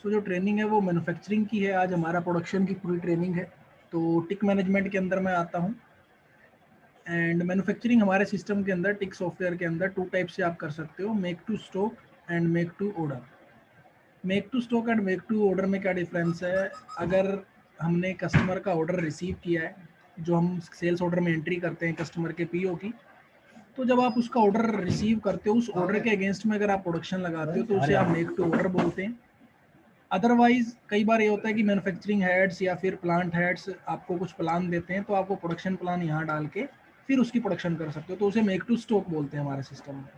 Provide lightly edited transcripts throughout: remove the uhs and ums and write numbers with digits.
सो जो ट्रेनिंग है वो मैन्युफैक्चरिंग की है, आज हमारा प्रोडक्शन की पूरी ट्रेनिंग है। तो टिक मैनेजमेंट के अंदर मैं आता हूँ। एंड मैन्युफैक्चरिंग हमारे सिस्टम के अंदर टिक सॉफ्टवेयर के अंदर 2 टाइप से आप कर सकते हो, make to stock and make to order. Make to stock and make to order में क्या डिफरेंस है? अगर हमने कस्टमर का ऑर्डर रिसीव किया है, जो हम सेल्स ऑर्डर में एंट्री करते हैं कस्टमर के पीओ की, तो जब आप उसका ऑर्डर रिसीव करते हो, उस ऑर्डर के अगेंस्ट में अगर आप प्रोडक्शन लगाते हो तो उसे आप मेक टू ऑर्डर बोलते हैं। अदरवाइज कई बार ये होता है कि मैन्युफैक्चरिंग हेड्स या फिर प्लांट हेड्स आपको कुछ प्लान देते हैं, तो आपको प्रोडक्शन प्लान यहाँ डाल के फिर उसकी प्रोडक्शन कर सकते हो, तो उसे मेक टू स्टॉक बोलते हैं हमारे सिस्टम में।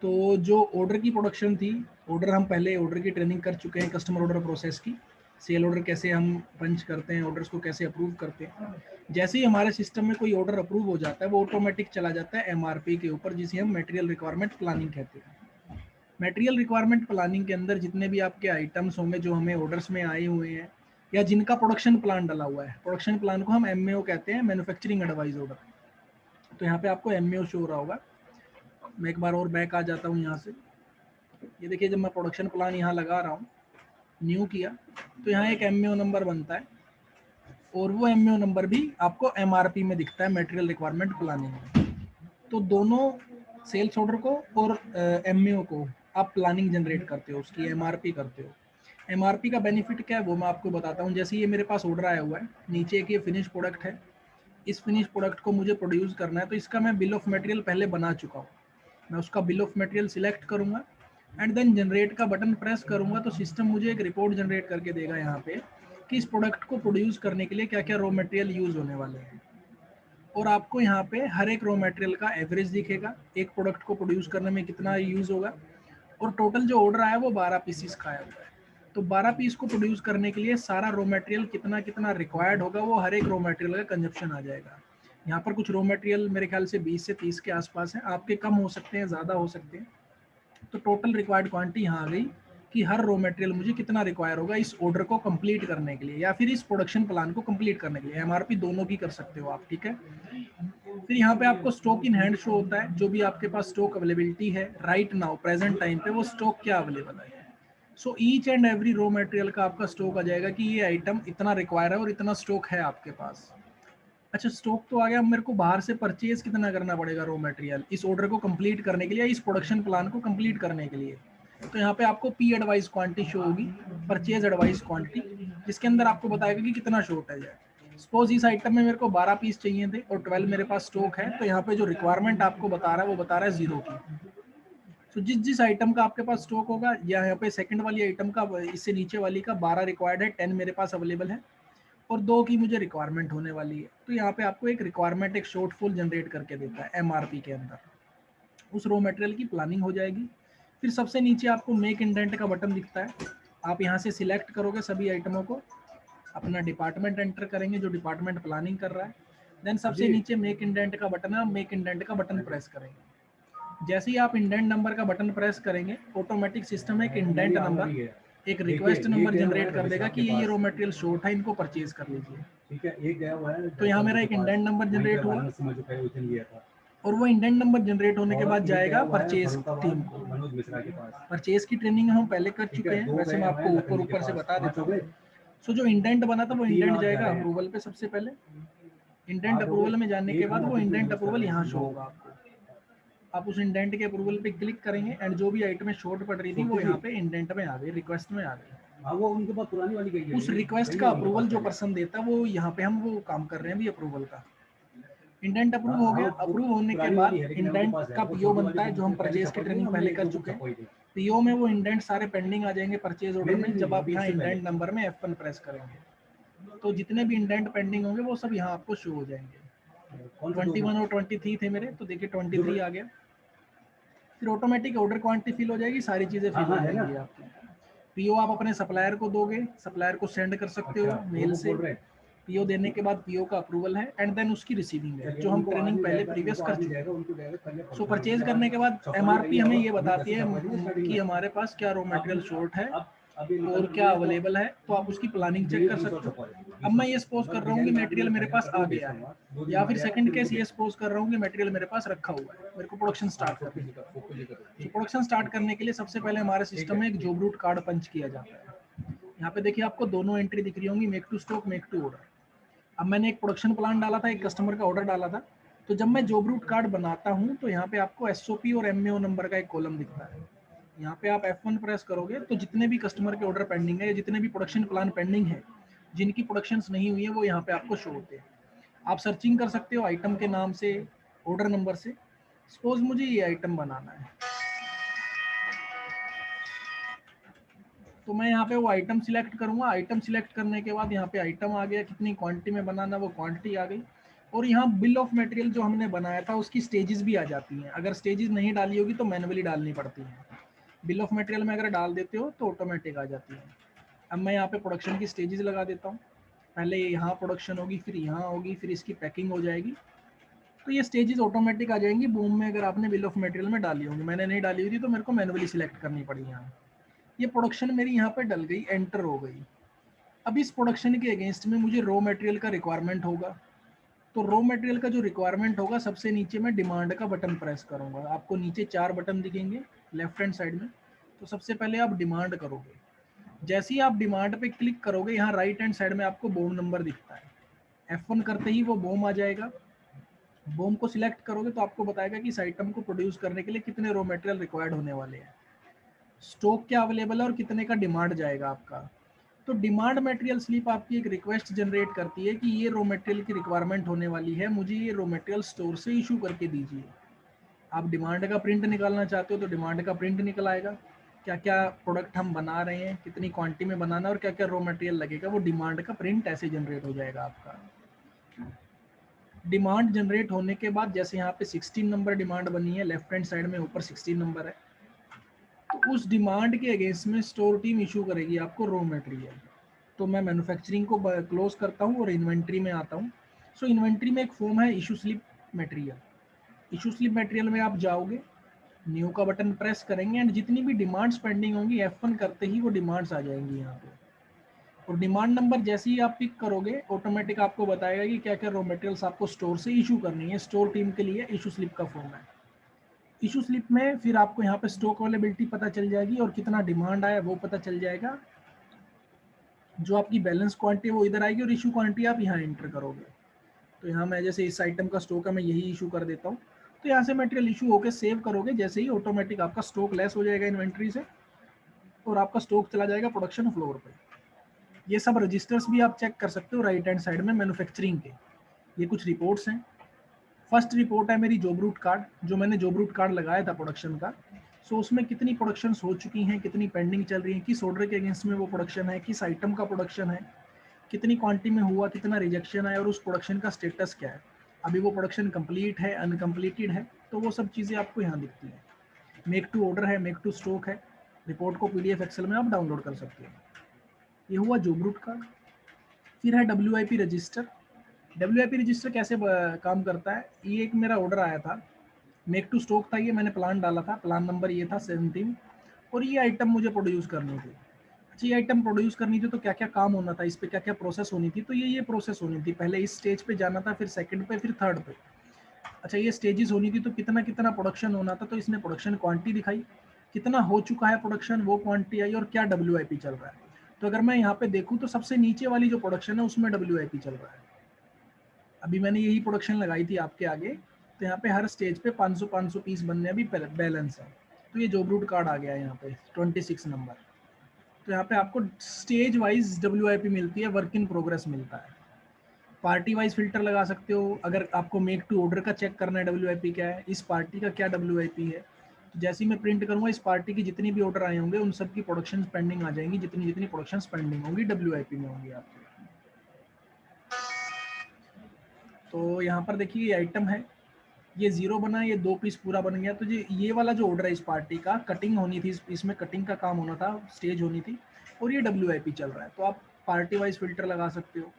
तो जो ऑर्डर की प्रोडक्शन थी, ऑर्डर हम पहले ऑर्डर की ट्रेनिंग कर चुके हैं, कस्टमर ऑर्डर प्रोसेस की, सेल ऑर्डर कैसे हम पंच करते हैं, ऑर्डर्स को कैसे अप्रूव करते हैं। जैसे ही हमारे सिस्टम में कोई ऑर्डर अप्रूव हो जाता है, वो ऑटोमेटिक चला जाता है एमआरपी के ऊपर, जिसे हम मटेरियल रिक्वायरमेंट प्लानिंग कहते हैं। मटेरियल रिक्वायरमेंट प्लानिंग के अंदर जितने भी आपके आइटम्स होंगे जो हमें ऑर्डर्स में आए हुए हैं या जिनका प्रोडक्शन प्लान डला हुआ है, प्रोडक्शन प्लान को हम एमएओ कहते हैं, मैन्युफैक्चरिंग एडवाइस ऑर्डर। तो यहाँ पे आपको एमएओ शो हो रहा होगा। मैं एक बार और बैक आ जाता हूँ यहाँ से। ये देखिए, जब मैं प्रोडक्शन प्लान यहाँ लगा रहा हूँ, न्यू किया, तो यहाँ एक एमएओ नंबर बनता है, और वो एमएओ नंबर भी आपको एमआरपी में दिखता है, मटेरियल रिक्वायरमेंट प्लानिंग में। तो दोनों सेल्स ऑर्डर को और एमएओ को आप प्लानिंग जनरेट करते हो, उसकी एमआरपी करते हो। एमआरपी का बेनिफिट क्या है वो मैं आपको बताता हूँ। जैसे ये मेरे पास ऑर्डर आया हुआ है, नीचे एक ये फिनिश प्रोडक्ट है, इस फिनिश प्रोडक्ट को मुझे प्रोड्यूस करना है, तो इसका मैं बिल ऑफ मटेरियल पहले बना चुका हूँ। मैं उसका बिल ऑफ मटेरियल सिलेक्ट करूंगा एंड देन जनरेट का बटन प्रेस करूंगा, तो सिस्टम मुझे एक रिपोर्ट जनरेट करके देगा यहाँ पे कि इस प्रोडक्ट को प्रोड्यूस करने के लिए क्या क्या रॉ मटेरियल यूज होने वाले हैं। और आपको यहाँ पे हर एक रॉ मटेरियल का एवरेज दिखेगा, एक प्रोडक्ट को प्रोड्यूस करने में कितना यूज होगा। और टोटल जो ऑर्डर आया वो 12 पीसीस का आया हुआ है, तो 12 पीस को प्रोड्यूस करने के लिए सारा रॉ मटेरियल कितना कितना रिक्वायर्ड होगा, वो हर एक रॉ मटेरियल का कंजप्शन आ जाएगा। यहाँ पर कुछ रॉ मटेरियल मेरे ख्याल से 20 से 30 के आसपास है, आपके कम हो सकते हैं, ज़्यादा हो सकते हैं। तो टोटल रिक्वायर्ड क्वांटिटी यहाँ आ गई कि हर रॉ मटेरियल मुझे कितना रिक्वायर होगा इस ऑर्डर को कंप्लीट करने के लिए या फिर इस प्रोडक्शन प्लान को कंप्लीट करने के लिए। एमआरपी दोनों की कर सकते हो आप, ठीक है। फिर यहाँ पे आपको स्टॉक इन हैंड शो होता है, जो भी आपके पास स्टॉक अवेलेबिलिटी है राइट नाउ प्रेजेंट टाइम पे, वो स्टॉक क्या अवेलेबल है। So each and every raw material का आपका स्टॉक आ जाएगा कि ये आइटम इतना रिक्वायर है और इतना स्टॉक है आपके पास। अच्छा, स्टॉक तो आ गया, अब मेरे को बाहर से परचेज कितना करना पड़ेगा रॉ मटेरियल इस ऑर्डर को कंप्लीट करने के लिए, इस प्रोडक्शन प्लान को कंप्लीट करने के लिए। तो यहाँ पे आपको पी एडवाइस क्वांटिटी शो होगी, परचेज एडवाइस क्वांटिटी, जिसके अंदर आपको बताएगा कि कितना शॉर्टेज है। सपोज इस आइटम में मेरे को 12 पीस चाहिए थे और 12 मेरे पास स्टॉक है, तो यहाँ पे जो रिक्वायरमेंट आपको बता रहा है वो बता रहा है 0 की। तो जिस जिस आइटम का आपके पास स्टॉक होगा, या यहाँ पे सेकंड वाली आइटम का, इससे नीचे वाली का 12 रिक्वायर्ड है, 10 मेरे पास अवेलेबल है और 2 की मुझे रिक्वायरमेंट होने वाली है, तो यहाँ पे आपको एक रिक्वायरमेंट, एक शॉर्टफॉल जनरेट करके देता है एमआरपी के अंदर। उस रॉ मटेरियल की प्लानिंग हो जाएगी। फिर सबसे नीचे आपको मेक इंडेंट का बटन दिखता है, आप यहाँ से सिलेक्ट करोगे सभी आइटमों को, अपना डिपार्टमेंट एंटर करेंगे जो डिपार्टमेंट प्लानिंग कर रहा है, देन सबसे नीचे मेक इंडेंट का बटन है, मेक इंडेंट का बटन प्रेस करेंगे। जैसे ही आप इंडेंट नंबर का बटन प्रेस करेंगे, ऑटोमेटिक सिस्टम एक इंडेंट नंबर, एक रिक्वेस्ट नंबर जनरेट कर देगा कि ये रॉ मटेरियल शॉर्ट है, इनको परचेज कर लीजिए। ठीक है, एक गया हुआ है, तो यहाँ मेरा एक इंडेंट नंबर जनरेट हुआ और वो इंडेंट नंबर जनरेट होने के बाद जाएगा परचेज टीम को। परचेज की ट्रेनिंग हम पहले कर चुके हैं, वैसे मैं आपको ऊपर से बता देता हूँ। सो जो इंडेंट बना था वो इंडेंट जाएगा अप्रूवल पे सबसे पहले, इंडेंट अप्रूवल में जाने के बाद वो इंडेंट अप्रूवल यहाँ शो होगा आपको। आप उस इंडेंट के अप्रूवल पे क्लिक करेंगे एंड जो भी आइटम शॉर्ट पड़ रही थी वो यहाँ पे इंडेंट में आ गई, रिक्वेस्ट में आ गई। वो उनके पास पुरानी वाली गई है, उस रिक्वेस्ट का अप्रूवल जो पर्सन देता है वो यहाँ पे हम वो काम कर रहे हैं अभी अप्रूवल का। इंडेंट अप्रूव हो गया, अप्रूव होने के बाद इंडेंट का पीओ बनता है जो हम परचेज की ट्रेनिंग पहले कर चुके हैं। पीओ में वो इंडेंट सारे पेंडिंग आ जाएंगे परचेज ऑर्डर में, जब आप यहाँ इंडेंट नंबर में F1 प्रेस करेंगे तो जितने भी इंडेंट पेंडिंग होंगे वो सब यहाँ आपको शो हो जाएंगे। 21 और 23 थे मेरे, तो देखिए 23 आ गया। फिर ऑटोमेटिक ऑर्डर क्वांटिटी फिल हो जाएगी, सारी चीजें फिल हो जाएंगी आपकी। पीओ आप अपने सप्लायर को दोगे, सप्लायर को सेंड कर सकते हो मेल से। पीओ देने के बाद पीओ का अप्रूवल है एंड देन उसकी रिसीविंग है, जो हम ट्रेनिंग पहले प्रीवियस कर चुके हैं। सो परचेज करने के बाद एमआरपी हमें ये बताती है कि हमारे पास क्या रॉ मटेरियल शॉर्ट है और क्या अवेलेबल है, तो आप उसकी प्लानिंग चेक कर सकते हो। अब मैं ये सपोज कर रहा हूँ कि मटेरियल मेरे पास आ गया है, या फिर सेकंड केस ये सपोज कर रहा हूँ कि मटेरियल मेरे पास रखा हुआ है, मेरे को प्रोडक्शन स्टार्ट करना है। तो प्रोडक्शन स्टार्ट करने के लिए सबसे पहले हमारे सिस्टम में एक जॉब रूट कार्ड पंच किया जाता है। यहाँ पे देखिए आपको दोनों एंट्री दिख रही होंगी, make to stock, make to order. अब मैंने एक प्रोडक्शन प्लान डाला था, एक कस्टमर का ऑर्डर डाला था, तो जब मैं जॉब रूट कार्ड बनाता हूँ तो यहाँ पे आपको एसओपी और एमओ नंबर का एक कॉलम दिखता है। यहाँ पे आप F1 प्रेस करोगे तो जितने भी कस्टमर के ऑर्डर पेंडिंग है या जितने भी प्रोडक्शन प्लान पेंडिंग है, जिनकी प्रोडक्शंस नहीं हुई है, वो यहाँ पे आपको शो होते हैं। आप सर्चिंग कर सकते हो आइटम के नाम से, ऑर्डर नंबर से। सपोज मुझे ये आइटम बनाना है, तो मैं यहाँ पे वो आइटम सिलेक्ट करूंगा। आइटम सिलेक्ट करने के बाद यहाँ पे आइटम आ गया, कितनी क्वांटिटी में बनाना वो क्वांटिटी आ गई। और यहाँ बिल ऑफ मटेरियल जो हमने बनाया था उसकी स्टेजेस भी आ जाती हैं। अगर स्टेजेस नहीं डाली होगी तो मैनुअली डालनी पड़ती है। बिल ऑफ मटेरियल में अगर डाल देते हो तो ऑटोमेटिक आ जाती है। अब मैं यहाँ पे प्रोडक्शन की स्टेजेस लगा देता हूँ। पहले यहाँ प्रोडक्शन होगी, फिर यहाँ होगी, फिर इसकी पैकिंग हो जाएगी। तो ये स्टेजेस ऑटोमेटिक आ जाएंगी बूम में, अगर आपने बिल ऑफ मटेरियल में डाली होंगी। मैंने नहीं डाली हुई थी तो मेरे को मैनुअली सिलेक्ट करनी पड़ी यहाँ। ये प्रोडक्शन मेरी यहाँ पे डल गई, एंटर हो गई। अब इस प्रोडक्शन के अगेंस्ट में मुझे रॉ मटेरियल का रिक्वायरमेंट होगा। तो रॉ मटेरियल का जो रिक्वायरमेंट होगा, सबसे नीचे मैं डिमांड का बटन प्रेस करूंगा। आपको नीचे 4 बटन दिखेंगे लेफ्ट हैंड साइड में। तो सबसे पहले आप डिमांड करोगे। जैसे ही आप डिमांड पे क्लिक करोगे, यहाँ राइट हैंड साइड में आपको बोम नंबर दिखता है। F1 करते ही वो बोम आ जाएगा। बोम को सिलेक्ट करोगे तो आपको बताएगा कि इस आइटम को प्रोड्यूस करने के लिए कितने रॉ मटेरियल रिक्वायर्ड होने वाले हैं, स्टॉक क्या अवेलेबल है और कितने का डिमांड जाएगा आपका। तो डिमांड मटेरियल स्लिप आपकी एक रिक्वेस्ट जनरेट करती है कि ये रॉ मटेरियल की रिक्वायरमेंट होने वाली है, मुझे ये रॉ मटेरियल स्टोर से इशू करके दीजिए। आप डिमांड का प्रिंट निकालना चाहते हो तो डिमांड का प्रिंट निकल आएगा। क्या क्या प्रोडक्ट हम बना रहे हैं, कितनी क्वांटिटी में बनाना और क्या क्या रॉ मटेरियल लगेगा, वो डिमांड का प्रिंट ऐसे जनरेट हो जाएगा आपका। डिमांड जनरेट होने के बाद जैसे यहाँ पे 16 नंबर डिमांड बनी है, लेफ्ट हैंड साइड में ऊपर 16 नंबर है, तो उस डिमांड के अगेंस्ट में स्टोर टीम इशू करेगी आपको रॉ मटेरियल। तो मैं मैन्युफैक्चरिंग को क्लोज करता हूँ और इन्वेंट्री में आता हूँ। सो इन्वेंट्री में एक फॉर्म है issue slip material. Issue slip material में आप जाओगे, न्यू का बटन प्रेस करेंगे एंड जितनी भी डिमांड्स पेंडिंग होंगी F1 करते ही वो डिमांड्स आ जाएंगी यहाँ पे। और डिमांड नंबर जैसे ही आप पिक करोगे, ऑटोमेटिक आपको बताएगा कि क्या क्या रॉ मटेरियल्स आपको स्टोर से इशू करनी है। स्टोर टीम के लिए इशू स्लिप का फॉर्म है। इशू स्लिप में फिर आपको यहाँ पे स्टॉक अवेलेबिलिटी पता चल जाएगी और कितना डिमांड आया वो पता चल जाएगा। जो आपकी बैलेंस क्वांटिटी वो इधर आएगी और इशू क्वांटिटी आप यहाँ एंटर करोगे। तो यहाँ मैं जैसे इस आइटम का स्टॉक है, मैं यही इशू कर देता हूँ। तो यहाँ से मटेरियल इशू होकर सेव करोगे, जैसे ही ऑटोमेटिक आपका स्टॉक लेस हो जाएगा इन्वेंट्री से और आपका स्टॉक चला जाएगा प्रोडक्शन फ्लोर पे। ये सब रजिस्टर्स भी आप चेक कर सकते हो राइट हैंड साइड में मैन्युफैक्चरिंग के। ये कुछ रिपोर्ट्स हैं। फर्स्ट रिपोर्ट है मेरी जॉब रूट कार्ड, जो मैंने जॉब रूट कार्ड लगाया था प्रोडक्शन का। सो उसमें कितनी प्रोडक्शंस हो चुकी हैं, कितनी पेंडिंग चल रही हैं, किस ऑर्डर के अगेंस्ट में वो प्रोडक्शन है, किस आइटम का प्रोडक्शन है, कितनी क्वांटिटी में हुआ, कितना रिजेक्शन है और उस प्रोडक्शन का स्टेटस क्या है, अभी वो प्रोडक्शन कंप्लीट है, अनकम्प्लीटेड है। तो वो सब चीज़ें आपको यहाँ दिखती हैं। मेक टू ऑर्डर है, मेक टू स्टॉक है। रिपोर्ट को PDF एक्सेल में आप डाउनलोड कर सकते हो। ये हुआ जॉब रूट कार्ड। फिर है WIP रजिस्टर। WIP रजिस्टर कैसे काम करता है, ये एक मेरा ऑर्डर आया था, मेक टू स्टॉक था, ये मैंने प्लान डाला था, प्लान नंबर ये था 17 और ये आइटम मुझे प्रोड्यूस करनी थी। अच्छा, ये आइटम प्रोड्यूस करनी थी तो क्या क्या काम होना था, इस पर क्या क्या प्रोसेस होनी थी, तो ये प्रोसेस होनी थी। पहले इस स्टेज पे जाना था, फिर सेकंड पे, फिर थर्ड पे। अच्छा, ये स्टेजेस होनी थी तो कितना कितना प्रोडक्शन होना था, तो इसने प्रोडक्शन क्वांटिटी दिखाई, कितना हो चुका है प्रोडक्शन वो क्वांटिटी आई और क्या WIP चल रहा है। तो अगर मैं यहाँ पे देखूँ तो सबसे नीचे वाली जो प्रोडक्शन है उसमें WIP चल रहा है। अभी मैंने यही प्रोडक्शन लगाई थी आपके आगे, तो यहाँ पे हर स्टेज पे 500 पीस बनने अभी बैलेंस है। तो ये जॉब रूट कार्ड आ गया है यहाँ पे 26 नंबर। तो यहाँ पे आपको स्टेज वाइज WIP मिलती है, वर्क इन प्रोग्रेस मिलता है। पार्टी वाइज फिल्टर लगा सकते हो, अगर आपको मेक टू ऑर्डर का चेक करना है WIP क्या है, इस पार्टी का क्या WIP है। तो जैसे ही मैं प्रिंट करूंगा, इस पार्टी की जितनी भी ऑर्डर आए होंगे उन सब की प्रोडक्शन पेंडिंग आ जाएंगी, जितनी जितनी प्रोडक्शन पेंडिंग होंगी WIP में होंगी आपकी। तो यहाँ पर देखिए ये आइटम है, ये 0 बना, ये 2 पीस पूरा बन गया। तो ये वाला जो ऑर्डर है इस पार्टी का, कटिंग होनी थी, इसमें कटिंग का काम होना था, स्टेज होनी थी, और ये WIP चल रहा है। तो आप पार्टी वाइज फिल्टर लगा सकते हो,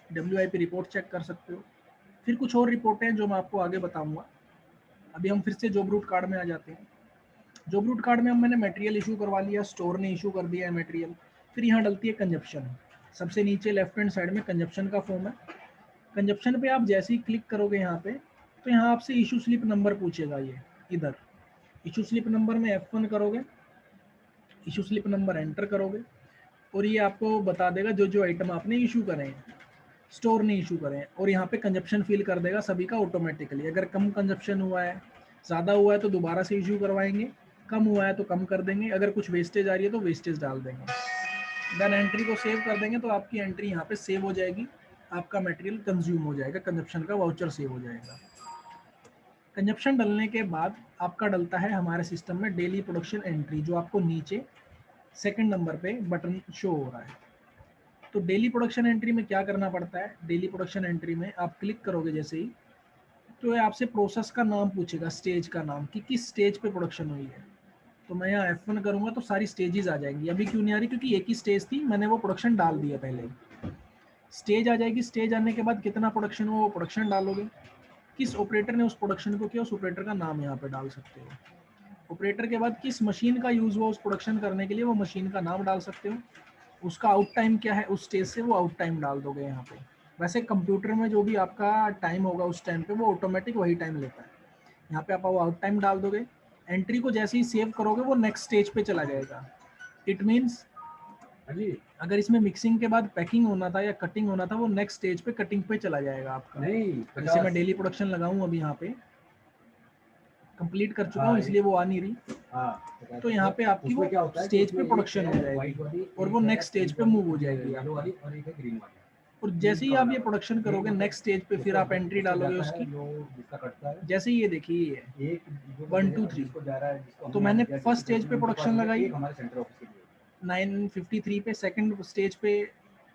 WIP रिपोर्ट चेक कर सकते हो। फिर कुछ और रिपोर्टें हैं जो मैं आपको आगे बताऊंगा। अभी हम फिर से जॉब रूट कार्ड में आ जाते हैं। जॉब रूट कार्ड में हम मैंने मटेरियल इशू करवा लिया, स्टोर ने इशू कर दिया है मटेरियल। फिर यहाँ डलती है कंजप्शन। सबसे नीचे लेफ्ट हैंड साइड में कंजप्शन का फॉर्म है। कंजप्शन पे आप जैसे ही क्लिक करोगे यहाँ पे, तो यहाँ आपसे इशू स्लिप नंबर पूछेगा। ये इधर इशू स्लिप नंबर में F1 करोगे, इशू स्लिप नंबर एंटर करोगे। और ये आपको बता देगा जो जो आइटम आपने इशू करे हैं, स्टोर नहीं इशू करें, और यहाँ पे कंजप्शन फील कर देगा सभी का ऑटोमेटिकली। अगर कम कंजप्शन हुआ है, ज़्यादा हुआ है तो दोबारा से इशू करवाएंगे, कम हुआ है तो कम कर देंगे, अगर कुछ वेस्टेज आ रही है तो वेस्टेज डाल देंगे। देन एंट्री को सेव कर देंगे तो आपकी एंट्री यहाँ पे सेव हो जाएगी, आपका मटेरियल कंज्यूम हो जाएगा, कंजप्शन का वाउचर सेव हो जाएगा। कंजप्शन डलने के बाद आपका डलता है हमारे सिस्टम में डेली प्रोडक्शन एंट्री, जो आपको नीचे सेकंड नंबर पे बटन शो हो रहा है। तो डेली प्रोडक्शन एंट्री में क्या करना पड़ता है, डेली प्रोडक्शन एंट्री में आप क्लिक करोगे जैसे ही, तो ये आपसे प्रोसेस का नाम पूछेगा, स्टेज का नाम, कि किस स्टेज पे प्रोडक्शन हुई है। तो मैं यहाँ F1 करूँगा तो सारी स्टेजेस आ जाएंगी। अभी क्यों नहीं आ रही, क्योंकि एक ही स्टेज थी, मैंने वो प्रोडक्शन डाल दिया पहले। स्टेज आ जाएगी, स्टेज आने के बाद कितना प्रोडक्शन हुआ वो प्रोडक्शन डालोगे, किस ऑपरेटर ने उस प्रोडक्शन को किया उस ऑपरेटर का नाम यहाँ पे डाल सकते हो। ऑपरेटर के बाद किस मशीन का यूज़ हुआ उस प्रोडक्शन करने के लिए, वो मशीन का नाम डाल सकते हो। उसका आउट टाइम क्या है उस स्टेज से, वो आउट टाइम डाल दोगे यहाँ पे। वैसे कंप्यूटर में जो भी आपका टाइम होगा उस टाइम पे वो ऑटोमेटिक वही टाइम लेता है। यहाँ पे आप वो आउट टाइम डाल दोगे। एंट्री को जैसे ही सेव करोगे वो नेक्स्ट स्टेज पे चला जाएगा। इट मीन्स अगर इसमें मिक्सिंग के बाद पैकिंग होना था या कटिंग होना था, वो नेक्स्ट स्टेज पे कटिंग पे चला जाएगा आपका। जैसे मैं डेली प्रोडक्शन लगाऊं अभी यहाँ पे कंप्लीट कर चुका हूँ, इसलिए वो आ नहीं रही। तो यहाँ पे आपकी वो स्टेज पे प्रोडक्शन हो जाएगी और वो नेक्स्ट स्टेज पे मूव हो जाएगी। और जैसे ही आप ये प्रोडक्शन करोगे नेक्स्ट स्टेज पे, फिर आप एंट्री डालोगे उसकी। जैसे ही ये देखिए ये 1 2 3, तो मैंने फर्स्ट स्टेज पे प्रोडक्शन लगाई 9:53 पे, सेकंड स्टेज पे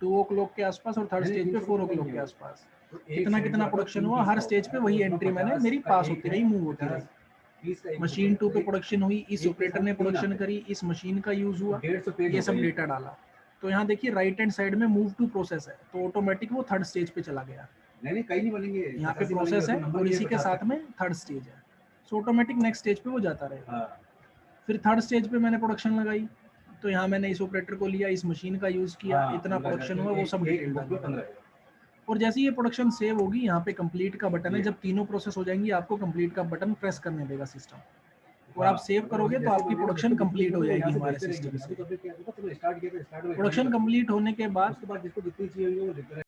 2 o'clock के आसपास, और थर्ड स्टेज पे 4 o'clock के आसपास। कितना कितना प्रोडक्शन हुआ हर स्टेज पे, वही एंट्री मैंने मेरी पास होती रही, मूव होती रही। मशीन 2 पे प्रोडक्शन हुई, इस ऑपरेटर ने प्रोडक्शन करी, इस मशीन का यूज हुआ, ये सब डेटा डाला। तो यहाँ देखिए राइट हैंड साइड में मूव टू प्रोसेस है, तो ऑटोमेटिक वो थर्ड स्टेज पे चला गया। नहीं कहीं नहीं बनेंगे, यहाँ पे प्रोसेस है और इसी के साथ में थर्ड स्टेज है, सो ऑटोमेटिक नेक्स्ट स्टेज पे वो जाता रहेगा। फिर थर्ड स्टेज पे मैंने प्रोडक्शन लगाई, तो यहाँ मैंने इस ऑपरेटर को लिया, इस मशीन का यूज किया, इतना प्रोडक्शन हुआ, वो सब डिटेल डाल। और जैसे ये प्रोडक्शन सेव होगी, यहाँ पे कंप्लीट का बटन है, जब तीनों प्रोसेस हो जाएंगी आपको कंप्लीट का बटन प्रेस करने देगा सिस्टम, और आप सेव करोगे तो आपकी प्रोडक्शन कंप्लीट हो जाएगी हमारे सिस्टम से। प्रोडक्शन कंप्लीट होने के बाद